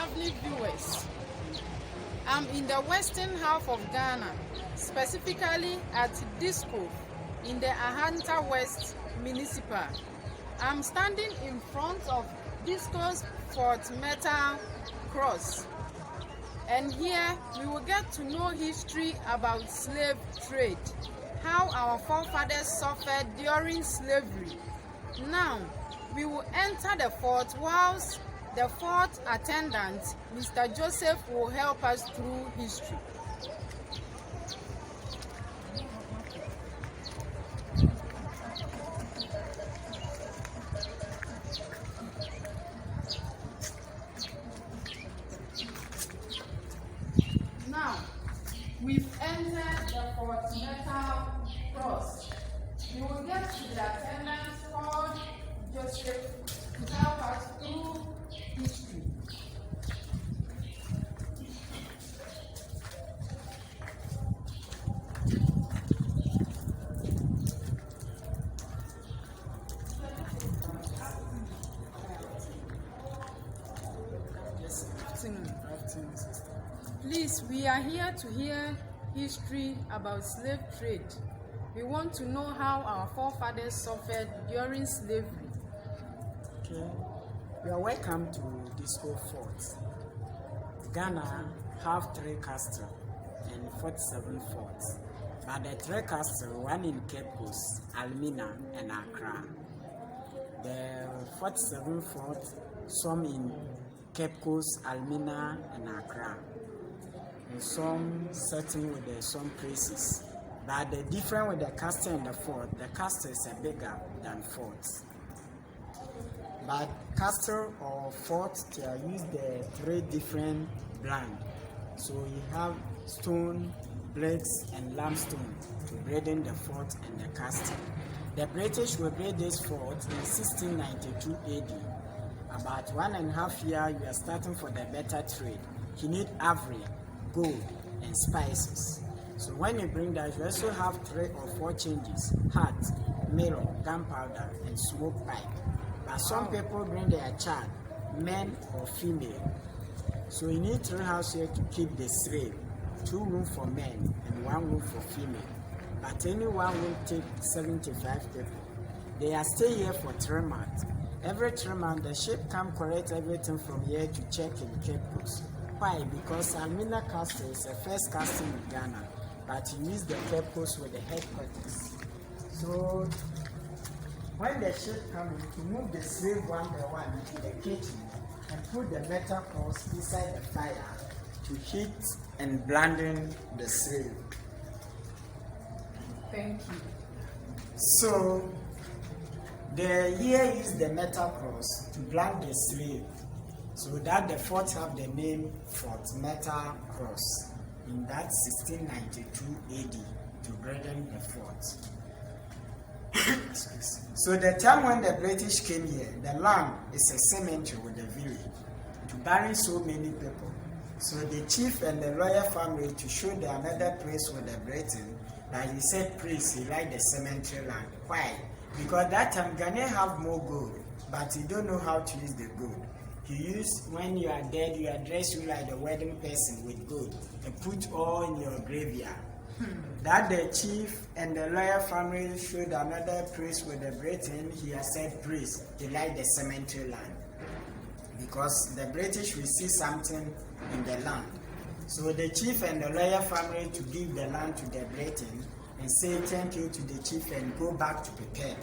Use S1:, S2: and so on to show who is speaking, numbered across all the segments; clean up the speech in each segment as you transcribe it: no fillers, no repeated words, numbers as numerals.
S1: lovely viewers. I'm in the western half of Ghana, specifically at Dixcove in the Ahanta West Municipal. I'm standing in front of Dixcove's Fort Metal Cross, and here we will get to know history about slave trade, how our forefathers suffered during slavery. Now, we will enter the fort whilst the fort attendant, Mr. Joseph, will help us through history. Now, we've entered the Fort Metal Cross. We will get to the attendant called Joseph to help us through history. Please, we are here to hear history about slave trade. We want to know how our forefathers suffered during slavery.
S2: Okay, you are welcome to Dixcove Fort. Ghana have 3 castles and 47 forts, but the 3 castles, one in Cape Coast, Almina and Accra. The 47 forts, some in Cape Coast, Almina and Accra, and some certain with some places. But the difference with the castle and the fort, the castle is bigger than forts. But castle or fort, they are used the 3 different brands. So you have stone, bricks, and limestone to build in the fort and the castle. The British will build this fort in 1692 AD. About 1.5 years, you are starting for the better trade. You need ivory, gold, and spices. So when you bring that, you also have 3 or 4 changes: hat, mirror, gunpowder, and smoke pipe. But some people bring their child, men or female. So you need 3 houses here to keep the slave: 2 rooms for men and 1 room for female. But anyone will take 75 people. They are stay here for 3 months. Every 3 months, the ship come collect everything from here to check in Cape Coast. Why? Because Almina Castle is the first castle in Ghana, but you use the Cape Coast with the headquarters. So when the ship comes, to move the slave one by one into the kitchen and put the metal cross inside the fire to heat and blending the slave.
S1: Thank you.
S2: So the here is the metal cross to blend the slave, so that the fort have the name Fort Metal Cross in that 1692 AD to burden the fort. So the time when the British came here, the land is a cemetery with a village to bury so many people. So the chief and the royal family, to show the another place with the Britain, that he said, please, he like the cemetery land. Why? Because that time Ghana have more gold, but he don't know how to use the gold. He use, when you are dead, you address you like the wedding person with gold and put all in your graveyard. That the chief and the royal family showed another place with the Britain, he has said, please, he like the cemetery land. Because the British will see something in the land. So the chief and the royal family to give the land to the Britain and say thank you to the chief and go back to prepare.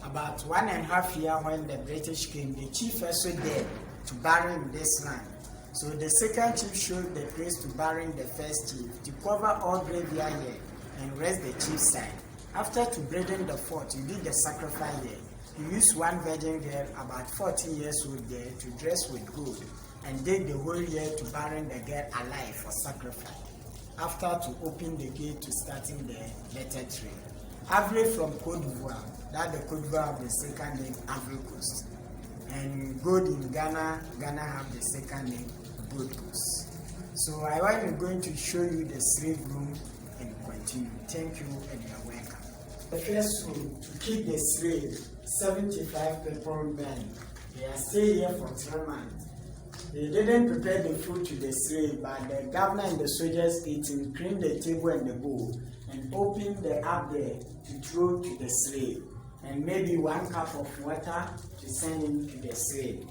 S2: About 1.5 years when the British came, the chief also there to bury in this land. So the second chief showed the place to bury the first chief to cover all graveyard here and rest the chief's side. After to building the fort, you did the sacrifice here. You used 1 virgin girl about 14 years old there to dress with gold and dig the whole year to bury the girl alive for sacrifice. After to open the gate to starting the letter trade. Ivory from Cote d'Ivoire, that the Cote d'Ivoire have the second name Ivory Coast. And gold in Ghana, Ghana have the second name Gold Coast. So I am going to show you the slave room and continue. Thank you and you are welcome. The first room, to keep the slave, 75 people men. They are staying here for 3 months. They didn't prepare the food to the slave, but the governor and the soldiers eating, cleaned the table and the bowl, and opened the up there to throw to the slave, and maybe 1 cup of water to send him to the slave.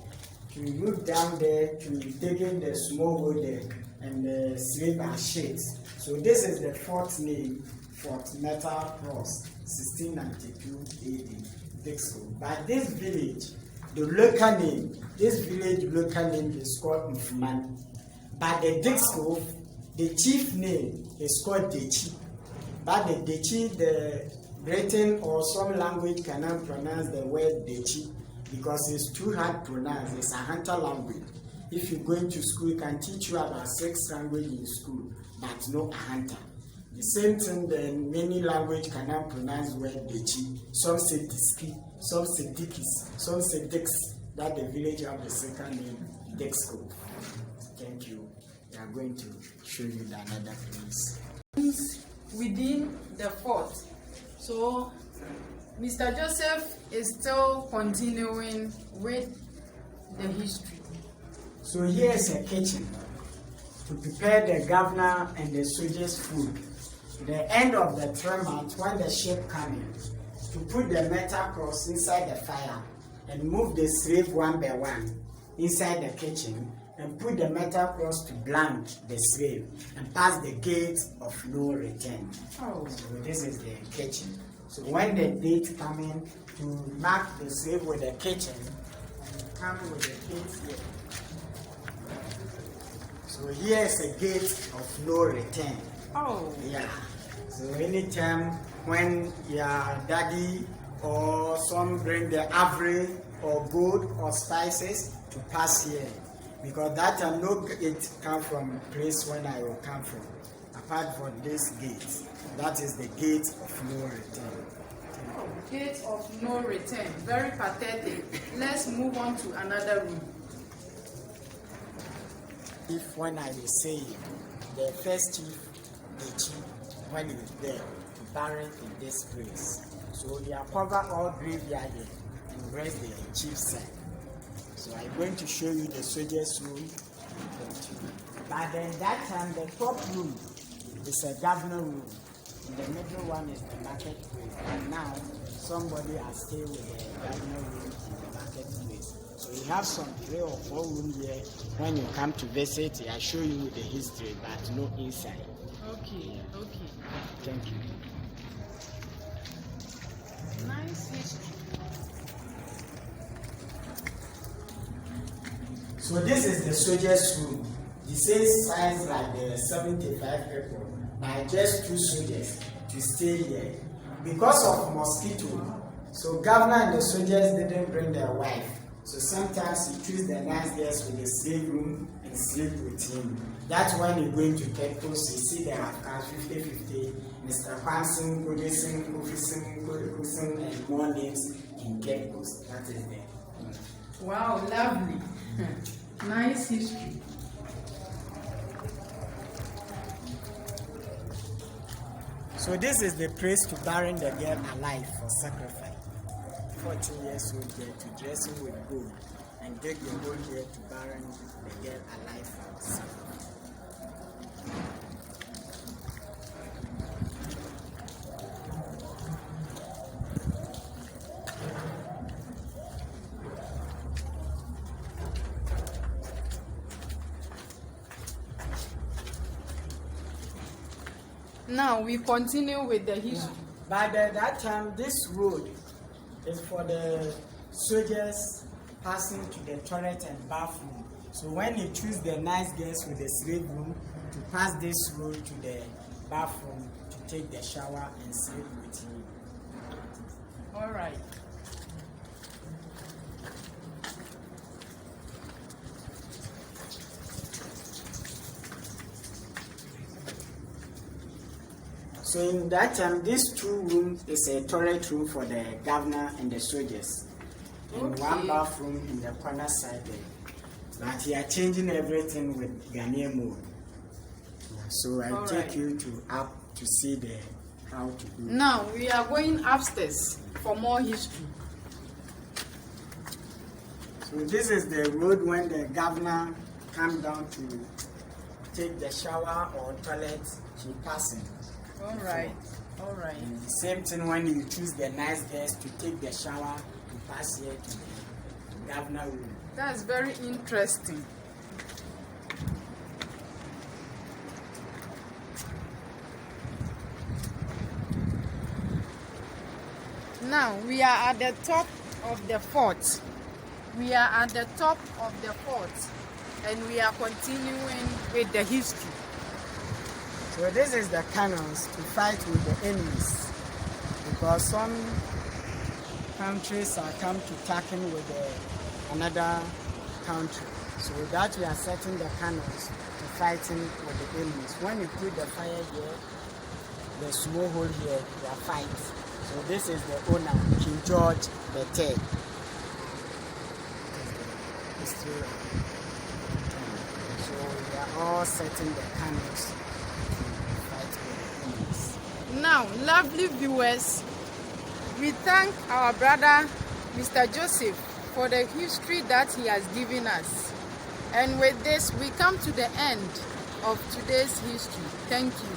S2: To look down there to dig in the small hole there, and the slave are shaped. So this is the fourth name, Fort Metal Cross, 1692 AD, Dixcove. But this village, the local name, is called Mfuman. But the Dixcove, the chief name is called Dechi. But the Dechi, the Britain or some language cannot pronounce the word Dechi because it's too hard to pronounce. It's Ahanta language. If you go into school, it can teach you about 6 languages in school, but no Ahanta. The same thing, the many language cannot pronounce word Dechi. Some say Diski, some say Dikis, some say Dix. That the village have the second name, Dixcove. Thank you. We are going to show you another place.
S1: Within the fort. So Mr. Joseph is still continuing with the history.
S2: So here is a kitchen to prepare the governor and the soldiers' food. The end of the 3 months, when the ship comes, to put the metal cross inside the fire and move the slave one by one inside the kitchen and put the metal cross to blank the slave and pass the gate of no return. So this is the kitchen. So when the date come in to mark the slave with the kitchen, come with the gate here. So here is a gate of no return. Yeah. So anytime when your daddy or some bring the average or gold or spices to pass here, because that time no it come from place when I will come from. Apart from this gate, that is the gate of no return.
S1: Gate of no return. Very pathetic. Let's move on to another room.
S2: If when I will say it, the first chief, the chief, when he was there, to bury in this place. So they are cover all graveyard here and rest the chief's side. So I'm going to show you the soldiers' room. But then that time the top room is a governor room. And the middle one is the marketplace. And now somebody has stayed with the governor room in the marketplace. So we have some 3 or 4 rooms here. When you come to visit, I show you the history, but no inside.
S1: Okay.
S2: Thank you.
S1: Nice history.
S2: So this is the soldiers' room. The same size like the 75 people, by just 2 soldiers to stay here. Because of mosquito, so governor and the soldiers didn't bring their wife. So sometimes he choose the nice girls with the slave room and sleep with him. That's when you go into Ketpos, you see they have cars 50-50, Mr. Panson, Kodison, Kofisin, and more names in Ketpos. That is there.
S1: Wow, lovely. Nice history.
S2: So this is the place to bury the girl alive for sacrifice. 14 years old girl to dress her with gold and take the whole year to bury the girl alive for sacrifice.
S1: Now we continue with the history.
S2: But that time, this road is for the soldiers passing to the toilet and bathroom. So when you choose the nice girls with the slave room to pass this road to the bathroom to take the shower and sleep with you.
S1: All right.
S2: So in that time, these 2 rooms is a toilet room for the governor and the soldiers. And 1 bathroom in the corner side there. But he are changing everything with Ghanaian mode. So I take you to up to see the how to do.
S1: Now we are going upstairs for more history.
S2: So this is the road when the governor come down to take the shower or toilet, she passing.
S1: All right. All right.
S2: And the same thing when you choose the nice guest to take the shower, you pass here to the governor room.
S1: That's very interesting. Now we are at the top of the fort. We are at the top of the fort, and we are continuing with the history.
S2: So this is the cannons to fight with the enemies, because some countries are come to tackle with another country. So that we are setting the cannons to fighting with the enemies. When you put the fire here, the small hole here, you are fight. So this is the owner, King George III. History. So we are all setting the cannons to fight with the enemies.
S1: Now, lovely viewers, we thank our brother, Mr. Joseph, for the history that he has given us. And with this, we come to the end of today's history. Thank you.